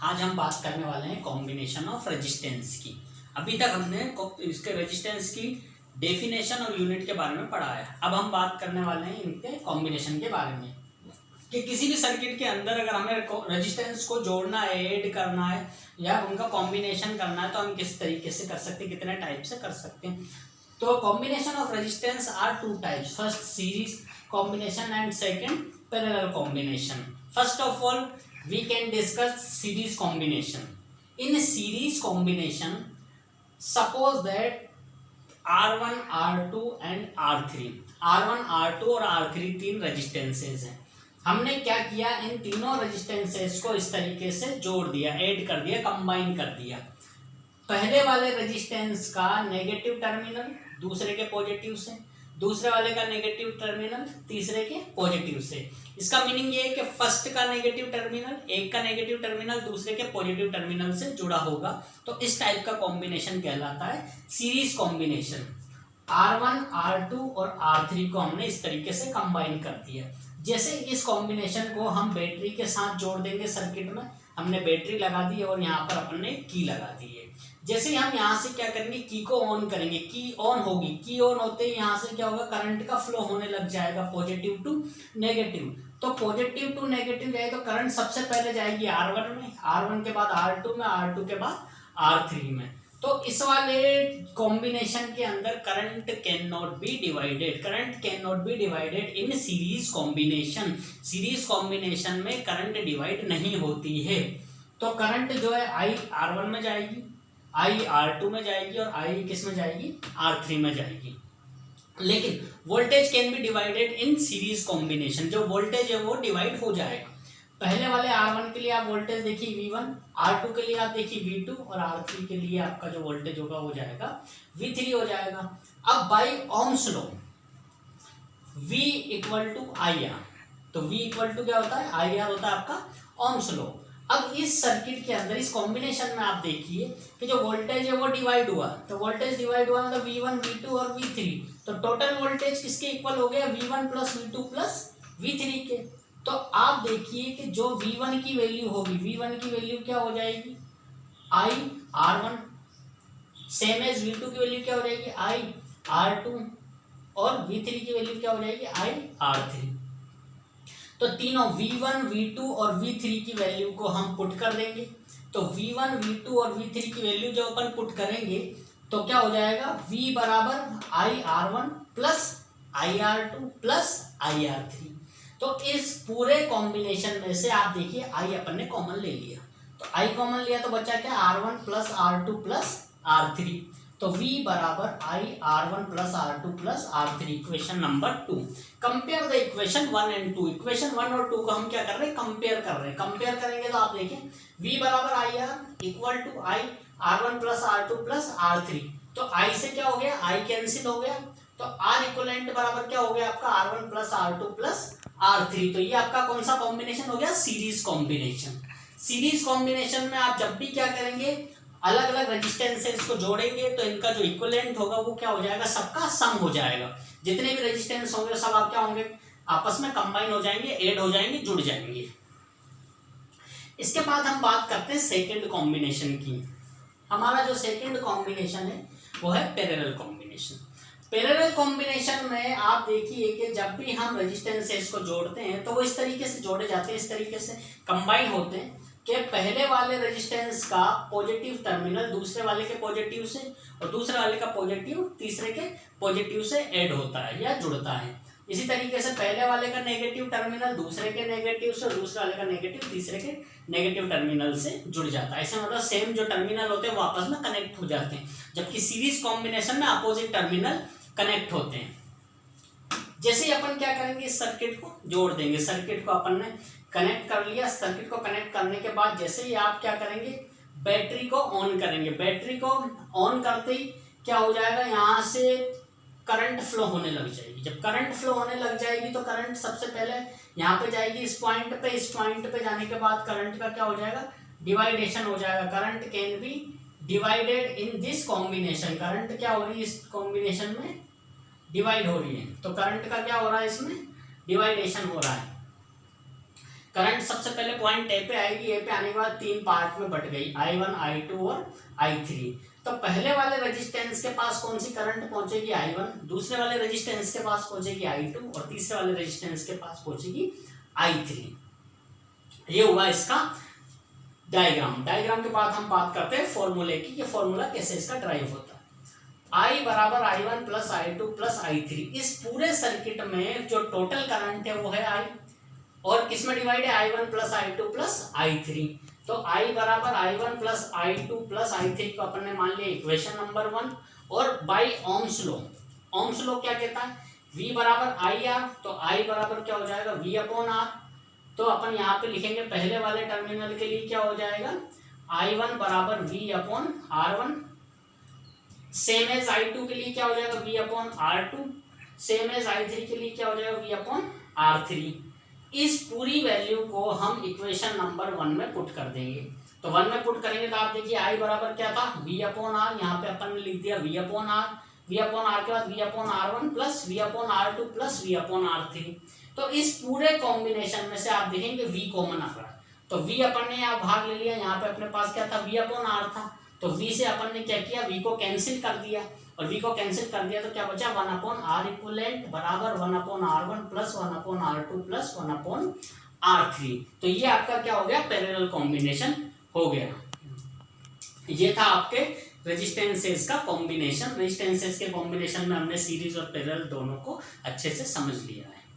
आज हम बात करने वाले हैं कॉम्बिनेशन ऑफ रेजिस्टेंस की। अभी तक हमने इसके रेजिस्टेंस की डेफिनेशन और यूनिट के बारे में पढ़ा है। अब हम बात करने वाले हैं इनके कॉम्बिनेशन के बारे में कि किसी भी सर्किट के अंदर अगर हमें रेजिस्टेंस को जोड़ना है, ऐड करना है या उनका कॉम्बिनेशन करना है तो हम किस तरीके से कर सकते हैं, कितने टाइप से कर सकते हैं। तो combination of resistance R two types, first series combination and second parallel combination. First of all we can discuss series combination. In series combination, suppose that R1, R2 and R3, R1, R2 और R3 तीन resistances हैं। हमने क्या किया, इन तीनों resistances को इस तरीके से जोड़ दिया, ऐड कर दिया, कंबाइन कर दिया। पहले वाले रेजिस्टेंस का नेगेटिव टर्मिनल दूसरे के पॉजिटिव से, दूसरे वाले का नेगेटिव टर्मिनल तीसरे के पॉजिटिव से। इसका मीनिंग ये है कि फर्स्ट का नेगेटिव टर्मिनल, एक का नेगेटिव टर्मिनल दूसरे के पॉजिटिव टर्मिनल से जुड़ा होगा, तो इस टाइप का कॉम्बिनेशन कहलाता है सीरीज कॉम्बिनेशन। R1, R2 और R3 को हमने इस तरीके से कंबाइन कर दिया। जैसे इस कॉम्बिनेशन को हम बैटरी के साथ जोड़ देंगे सर्किट में, हमने बैटरी लगा दी और यहाँ पर अपन ने की लगा दी है। जैसे ही हम यहाँ से क्या करेंगे, की को ऑन करेंगे, की ऑन होगी, की ऑन होते ही यहाँ से क्या होगा, करंट का फ्लो होने लग जाएगा पॉजिटिव टू नेगेटिव। तो पॉजिटिव टू नेगेटिव जाए तो करंट सबसे पहले जाएगी R1 में, R1 के बाद R2 में, R2 के बाद R3 में। तो इस वाले कॉम्बिनेशन के अंदर current can not be divided, current can not be divided in series combination. Series combination में करंट डिवाइड नहीं होती है। तो करंट जो है I R1 में जाएगी, I R2 में जाएगी और I किस में जाएगी, R3 में जाएगी। लेकिन voltage can be divided in series combination, जो वोल्टेज है वो डिवाइड हो जाएगा। पहले वाले R1 के लिए आप वोल्टेज देखिए V1, R2 के लिए आप देखिए V2 और R3 के लिए आपका जो वोल्टेज होगा वो जाएगा V3 हो जाएगा। अब by Ohm's law V equal to IR, तो V इक्वल टू क्या होता है, IR होता है आपका ओम्स लॉ। अब इस सर्किट के अंदर इस कॉम्बिनेशन में आप देखिए कि जो वोल्टेज है वो डिवाइड हुआ, तो वोल्टेज डिवाइड हुआ मतलब V1, V2 और V3, तो टोटल वोल्टेज किसके इक्वल हो गया, V1 plus V2 plus V3 के। तो आप देखिए कि जो V1 की वैल्यू होगी, V1 की वैल्यू क्या हो जाएगी, I R1, same as V2 की वैल्यू क्या हो जाएगी, I R2 और V3 की वैल्यू क्या हो जाएगी, I R3। तो तीनों V1, V2 और V3 की वैल्यू को हम पुट कर देंगे। तो V1, V2 और V3 की वैल्यू जब अपन पुट करेंगे तो क्या हो जाएगा, V बराबर I R1 plus I R2 plus I R3। तो इस पूरे कॉम्बिनेशन में से आप देखिए I अपन ने कॉमन ले लिया, तो I कॉमन लिया तो बचा क्या, R1 plus R2 plus R3। तो V बराबर I R1 plus R2 plus R3, equation number 2। Compare the equation 1 and 2। Equation 1 और 2 को हम क्या कर रहे हैं, कंपेयर कर रहे हैं। कंपेयर करेंगे तो आप देखें V बराबर IR equal to I R1 plus R2 plus R3। तो I से क्या हो गया, I कैंसिल हो गया, तो R इक्वलेंट बराबर क्या हो गया आपका, R1 plus R2 plus R3। तो ये आपका कौन सा कॉम्बिनेशन हो गया, सीरीज कॉम्बिनेशन। सीरीज कॉम्बिनेशन में आप जब भी क्या करेंगे, अलग अलग रेजिस्टेंसेस को जोड़ेंगे तो इनका जो इक्विवेलेंट होगा वो क्या हो जाएगा, सबका सम हो जाएगा। जितने भी रेजिस्टेंस होंगे सब आप क्या होंगे, आपस में कंबाइन हो जाएंगे, ऐड हो जाएंगे, जुड़ जाएंगे। इसके बाद हम बात करते हैं सेकंड कॉम्बिनेशन की। हमारा जो सेकंड कॉम्बिनेशन है वो है पैरेलल कॉम्बिनेशन। पैरेलल कॉम्बिनेशन में आप देखिए कि जब भी हम रेजिस्टेंसेस को जोड़ते हैं तो वो इस तरीके से जोड़े जाते हैं, इस तरीके से कंबाइन होते हैं कि पहले वाले रेजिस्टेंस का पॉजिटिव टर्मिनल दूसरे वाले के पॉजिटिव से और दूसरे वाले का पॉजिटिव तीसरे के पॉजिटिव से ऐड होता है या जुड़ता है। इसी तरीके से पहले वाले का नेगेटिव टर्मिनल दूसरे के नेगेटिव से और दूसरे वाले का नेगेटिव तीसरे के नेगेटिव टर्मिनल से जुड़ जाता है। ऐसे मतलब सेम जो टर्मिनल होते हैं वो आपस में कनेक्ट हो जाते हैं, जबकि सीरीज कॉम्बिनेशन में अपोजिट टर्मिनल कनेक्ट होते हैं। जैसे ही अपन क्या करेंगे, इस सर्किट को जोड़ देंगे। सर्किट को अपन ने कनेक्ट कर लिया। सर्किट को कनेक्ट करने के बाद जैसे ही आप क्या करेंगे, बैटरी को ऑन करेंगे। बैटरी को ऑन करते ही क्या हो जाएगा, यहाँ से करंट फ्लो होने लग जाएगी। जब करंट फ्लो होने लग जाएगी तो करंट सबसे पहले यहाँ पे जाएगी इस पॉइंट पे, इस पॉइंट पे जाने के बाद करंट का क्या हो जाएगा, डिवाइडेशन हो जाएगा। Current can be divided in this combination. Current क्या हो रही है, इस कॉम्बिनेशन में डिवाइड हो रही है, तो करंट का क्या हो रहा है, इसमें डिवाइडेशन हो रहा है। करंट सबसे पहले पॉइंट ए पे आएगी, ए पे आने के बाद 3 पार्ट में बट गई, I1, I2 और I3। तो पहले वाले रेजिस्टेंस के पास कौन सी करंट पहुंचेगी, I1, दूसरे वाले रेजिस्टेंस के पास पहुंचेगी I2 और तीसरे वाले रेजिस्टेंस के पास पहुंचेगी I3। ये हुआ इसका डायग्राम के बाद हम बात करते हैं फॉर्मूले की, ये फॉर्मूला कैसे इसका ड्राइव होता है। I बराबर I1 plus I2 plus I3, इस पूरे सर्किट में जो टोटल करंट है वो है I, और किसमें डिवाइड है, I1 plus I2 plus I3। तो I बराबर I1 plus I2 plus I3 को अपन ने मान लिया इक्वेशन नंबर 1, और बाई ओम्स लॉ क्या कहता है, V बराबर IR, तो I बराबर क्या हो जाएगा, V अपॉन R। तो अपन यहाँ पे लिखेंगे पहले वाले टर्मिनल के लिए क्या हो जाएगा, I1 बराबर V upon R1, same as I2 के लिए क्या हो जाएगा, V upon R2, same as I3 के लिए क्या हो जाएगा, V अपॉन R3। इस पूरी वैल्यू को हम इक्वेशन नंबर 1 में पुट कर देंगे। तो 1 में पुट करेंगे तो आप देखिए I बराबर क्या था, V अपॉन R, यहाँ पे अपन ने लिख दिया V upon R, V upon R के बाद V upon R1 plus V upon R2 plus V upon R3। तो इस पूरे कॉम्बिनेशन में से आप देखेंगे V कॉमन आ रहा है, तो V अपन ने यहाँ भाग ले लिया, यहाँ पे अपने पास क्या था, V अपॉन R था, तो V से अपन ने क्या किया, V को कैंसिल कर दिया, और V को कैंसिल कर दिया तो क्या बचा, 1 अपॉन R इक्विवेलेंट बराबर 1 upon R1 plus 1 upon R2 plus 1 upon R3। तो ये आपका क्या हो गया, पैरेलल कॉम्बिनेशन हो गया। ये था आपके रेजिस्टेंसेस का कॉम्बिनेशन। रेजिस्टेंसेस के कॉम्बिनेशन में हमने सीरीज और पैरेलल दोनों को अच्छे से समझ लिया है।